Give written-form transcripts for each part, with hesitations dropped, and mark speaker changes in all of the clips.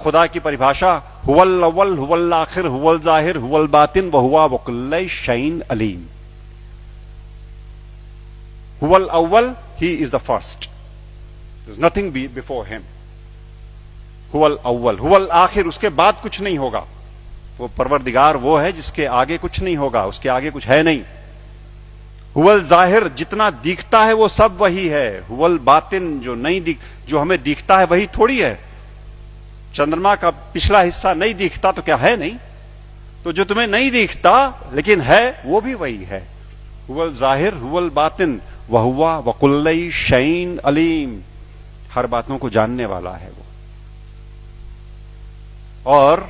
Speaker 1: खुदा की परिभाषा हुवल अव्वल हुवल आखिर हुवल जाहिर हुवल बातिन व हुवा वकुल्ल शैइन अलीम। हुवल अव्वल, he is the first, there is nothing before him. हुवल अव्वल, हुवल आखिर, उसके बाद कुछ नहीं होगा। वो परवरदिगार वो है जिसके आगे कुछ नहीं होगा, उसके आगे कुछ है नहीं। हुवल जाहिर, जितना दिखता है वो सब वही है। हुवल बातिन, जो हमें दिखता है वही थोड़ी है। चंद्रमा का पिछला हिस्सा नहीं दिखता तो क्या है नहीं? तो जो तुम्हें नहीं दिखता लेकिन है वो भी वही है। हुवल जाहिर हुवल बातिन वहुवा वकुल्ल शैइन अलीम, हर बातों को जानने वाला है वो। और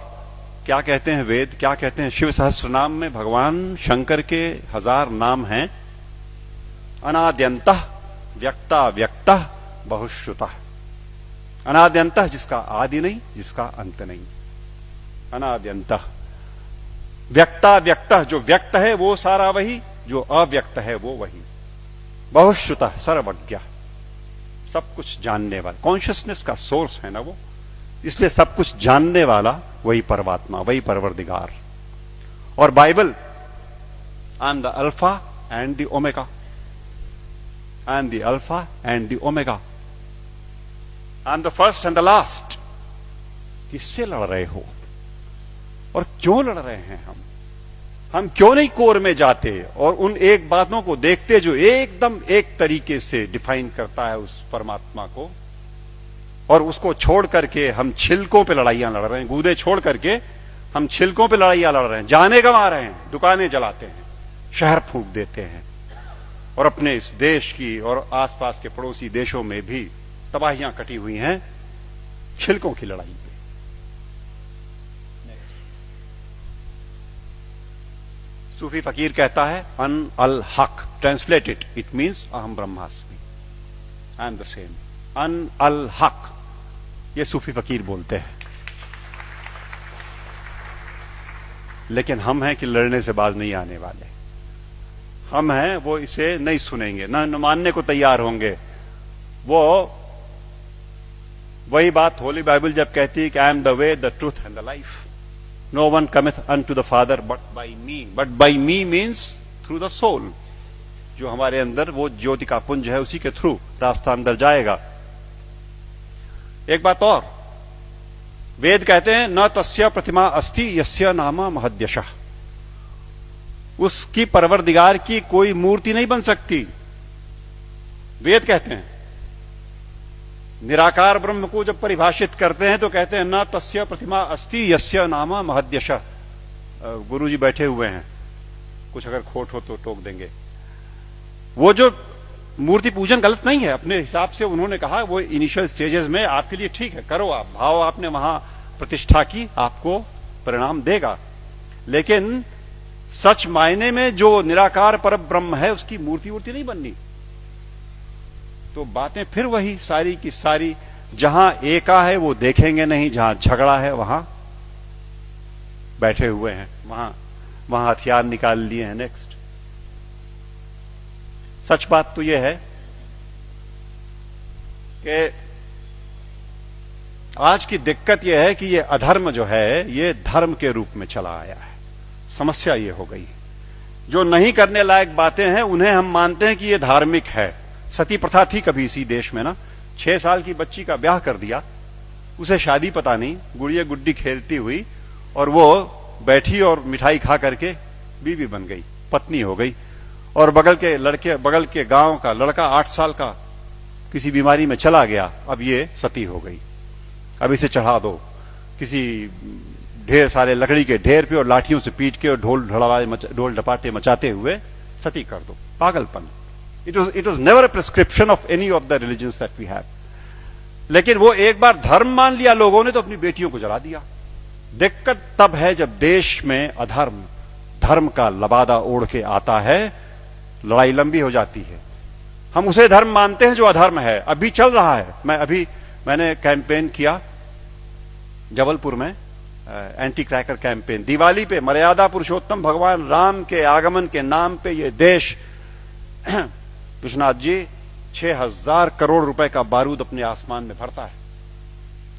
Speaker 1: क्या कहते हैं वेद, क्या कहते हैं? शिव सहस्त्र नाम में भगवान शंकर के 1000 नाम हैं। अनाद्यंतः व्यक्ता व्यक्तः बहुश्रुतः। अनाद्यंतः, जिसका आदि नहीं, जिसका अंत नहीं। अनाद्यंतः व्यक्ता व्यक्तः, जो व्यक्त है वो सारा वही, जो अव्यक्त है वो वही। बहुश्रुतः, सर्वज्ञ, सब कुछ जानने वाला, कॉन्शियसनेस का सोर्स है ना वो, इसलिए सब कुछ जानने वाला वही परमात्मा, वही परवरदिगार। और Bible, I am the alpha and the omega, I am the alpha and the omega, I am the first and the last. किससे लड़ रहे हो और क्यों लड़ रहे हैं? हम क्यों नहीं कोर में जाते और उन एक बातों को देखते जो एकदम एक तरीके से डिफाइन करता है उस परमात्मा को, और उसको छोड़ करके हम छिलकों पे लड़ाइयां लड़ रहे हैं। गूदे छोड़ करके हम छिलकों पे लड़ाइयां लड़ रहे हैं, जाने गंवा रहे हैं, दुकानें जलाते हैं, शहर फूंक देते हैं, और अपने इस देश की और आसपास के पड़ोसी देशों में भी तबाहियां कटी हुई हैं छिलकों की लड़ाई पे। सूफी फकीर कहता है अन अल हक, ट्रांसलेटेड इट मीन्स अहम ब्रह्मास्मि, आई एम द सेम। अन अल हक, ये सूफी फकीर बोलते हैं। लेकिन हम हैं कि लड़ने से बाज नहीं आने वाले। हम हैं वो इसे नहीं सुनेंगे, न मानने को तैयार होंगे। वो वही बात होली बाइबल जब कहती है कि I am the way the truth and the life, no one cometh unto the father but by me. But by me means through the soul, जो हमारे अंदर वो ज्योति का पुंज है, उसी के थ्रू रास्ता अंदर जाएगा। एक बात और, वेद कहते हैं न तस्य प्रतिमा अस्ति यस्य नामा महद्यशः, उसकी परवरदिगार की कोई मूर्ति नहीं बन सकती। वेद कहते हैं निराकार ब्रह्म को जब परिभाषित करते हैं तो कहते हैं न तस्य प्रतिमा अस्ति यस्य नामा महद्यशः। गुरुजी बैठे हुए हैं, कुछ अगर खोट हो तो टोक देंगे। वो जो मूर्ति पूजन गलत नहीं है, अपने हिसाब से उन्होंने कहा वो इनिशियल स्टेजेस में आपके लिए ठीक है, करो आप, भाव आपने वहां प्रतिष्ठा की, आपको परिणाम देगा। लेकिन सच मायने में जो निराकार पर ब्रह्म है उसकी मूर्ति वूर्ति नहीं बननी। तो बातें फिर वही सारी की सारी, जहां एका है वो देखेंगे नहीं, जहां झगड़ा है वहां बैठे हुए हैं, वहां हथियार निकाल लिए हैं। नेक्स्ट, सच बात तो यह है कि आज की दिक्कत यह है कि ये अधर्म जो है ये धर्म के रूप में चला आया है। समस्या ये हो गई, जो नहीं करने लायक बातें हैं उन्हें हम मानते हैं कि ये धार्मिक है। सती प्रथा थी कभी इसी देश में ना, 6 साल की बच्ची का ब्याह कर दिया, उसे शादी पता नहीं, गुड़िया गुड्डी खेलती हुई, और वो बैठी और मिठाई खा करके बीवी बन गई, पत्नी हो गई। और बगल के गांव का लड़का 8 साल का किसी बीमारी में चला गया, अब ये सती हो गई। अब इसे चढ़ा दो किसी ढेर सारे लकड़ी के ढेर पे और लाठियों से पीट के और ढोल ढपाटे मचाते हुए सती कर दो। पागलपन। It was never a prescription of any of the religions that we have. लेकिन वो एक बार धर्म मान लिया लोगों ने तो अपनी बेटियों को जला दिया। दिक्कत तब है जब देश में अधर्म धर्म का लबादा ओढ़ के आता है, लड़ाई लंबी हो जाती है। हम उसे धर्म मानते हैं जो अधर्म है। अभी चल रहा है, मैंने कैंपेन किया जबलपुर में, एंटी क्रैकर कैंपेन। दिवाली पे मर्यादा पुरुषोत्तम भगवान राम के आगमन के नाम पे ये देश, विश्वनाथ जी, 6000 करोड़ रुपए का बारूद अपने आसमान में भरता है।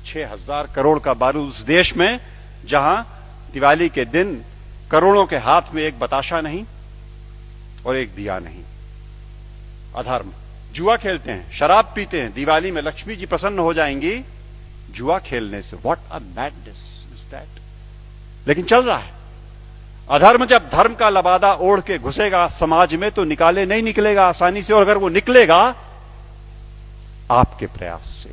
Speaker 1: 6,000 करोड़ का बारूद उस देश में जहां दिवाली के दिन करोड़ों के हाथ में एक बताशा नहीं और एक दिया नहीं। अधर्म। जुआ खेलते हैं, शराब पीते हैं, दिवाली में लक्ष्मी जी प्रसन्न हो जाएंगी जुआ खेलने से। What a madness is that. लेकिन चल रहा है। अधर्म जब धर्म का लबादा ओढ़ के घुसेगा समाज में तो नहीं निकलेगा आसानी से। और अगर वो निकलेगा आपके प्रयास से,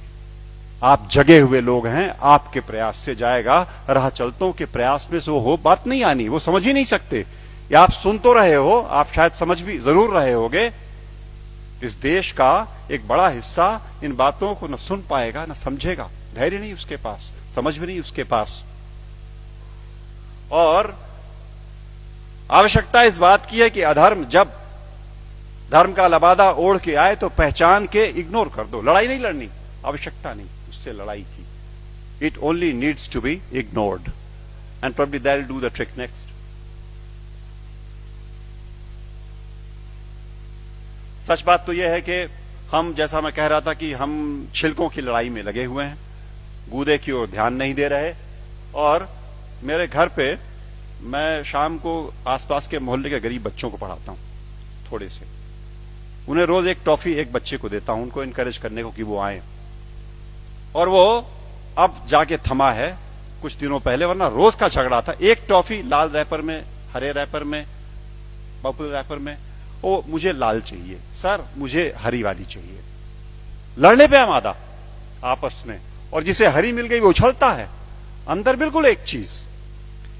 Speaker 1: आप जगे हुए लोग हैं, आपके प्रयास से जाएगा। राह चलतों के प्रयास में से वो बात नहीं आनी, वो समझ ही नहीं सकते। या आप सुन तो रहे हो, आप शायद समझ भी जरूर रहे होगे। इस देश का एक बड़ा हिस्सा इन बातों को न सुन पाएगा न समझेगा। धैर्य नहीं उसके पास, समझ भी नहीं उसके पास। और आवश्यकता इस बात की है कि अधर्म जब धर्म का लबादा ओढ़ के आए तो पहचान के इग्नोर कर दो। लड़ाई नहीं लड़नी, आवश्यकता नहीं उससे लड़ाई की। It only needs to be ignored and probably that will do the trick next. सच बात तो यह है कि हम, जैसा मैं कह रहा था, कि हम छिलकों की लड़ाई में लगे हुए हैं, गूदे की ओर ध्यान नहीं दे रहे। और मेरे घर पे मैं शाम को आसपास के मोहल्ले के गरीब बच्चों को पढ़ाता हूं, थोड़े से। उन्हें रोज एक टॉफी एक बच्चे को देता हूं, उनको इनकरेज करने को कि वो आए। और वो अब जाके थमा है कुछ दिनों पहले, वरना रोज का झगड़ा था। एक टॉफी लाल रैपर में, हरे रैपर में, पर्पल रैपर में। ओ मुझे लाल चाहिए सर, मुझे हरी वाली चाहिए। लड़ने पे आमादा आपस में। और जिसे हरी मिल गई वो उछलता है, अंदर बिल्कुल एक चीज,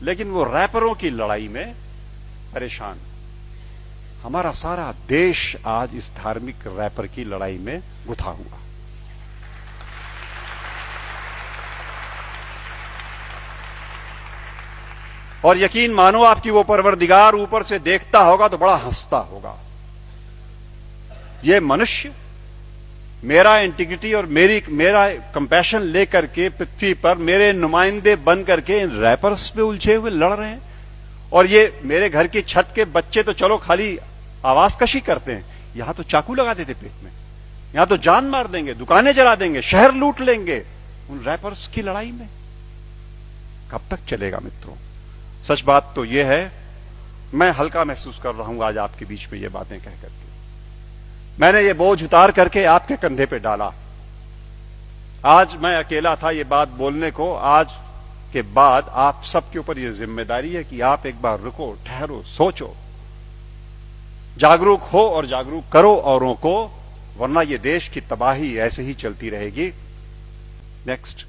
Speaker 1: लेकिन वो रैपरों की लड़ाई में परेशान। हमारा सारा देश आज इस धार्मिक रैपर की लड़ाई में गुथा हुआ। और यकीन मानो आपकी वो परवरदिगार ऊपर से देखता होगा तो बड़ा हंसता होगा। ये मनुष्य मेरा इंटीग्रिटी और मेरा कंपैशन लेकर के पृथ्वी पर मेरे नुमाइंदे बन करके इन रैपर्स पे उलझे हुए लड़ रहे हैं। और ये मेरे घर की छत के बच्चे तो चलो खाली आवाज कशी करते हैं, यहां तो चाकू लगा देते पेट में, यहां तो जान मार देंगे, दुकानें जला देंगे, शहर लूट लेंगे। उन रैपर्स की लड़ाई में कब तक चलेगा मित्रों? सच बात तो यह है, मैं हल्का महसूस कर रहा हूं आज आपके बीच में ये बातें कह करके। मैंने ये बोझ उतार करके आपके कंधे पे डाला। आज मैं अकेला था ये बात बोलने को। आज के बाद आप सबके ऊपर ये जिम्मेदारी है कि आप एक बार रुको, ठहरो, सोचो, जागरूक हो और जागरूक करो औरों को, वरना ये देश की तबाही ऐसे ही चलती रहेगी। नेक्स्ट।